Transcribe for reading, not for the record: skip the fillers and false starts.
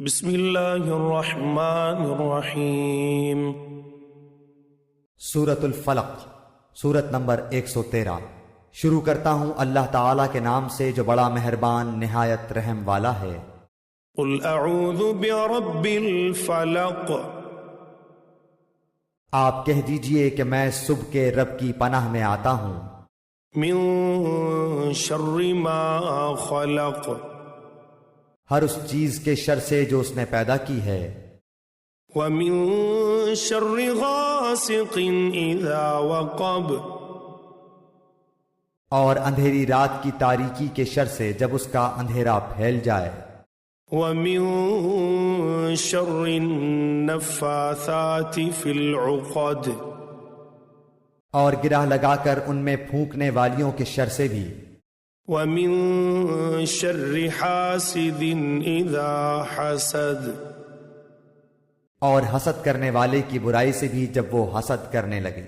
بسم اللہ الرحمن الرحیم۔ سورۃ الفلق، سورت نمبر 113۔ شروع کرتا ہوں اللہ تعالیٰ کے نام سے جو بڑا مہربان نہایت رحم والا ہے۔ قل اعوذ برب الفلق، آپ کہہ دیجئے کہ میں صبح کے رب کی پناہ میں آتا ہوں۔ من شر ما خلق، ہر اس چیز کے شر سے جو اس نے پیدا کی ہے۔ ومن شر غاسق اذا وقب، اور اندھیری رات کی تاریکی کے شر سے جب اس کا اندھیرا پھیل جائے۔ ومن شر النفاثات فی العقد، اور گرہ لگا کر ان میں پھونکنے والیوں کے شر سے بھی۔ ومن شر حاسد اذا حسد، اور حسد کرنے والے کی برائی سے بھی جب وہ حسد کرنے لگے۔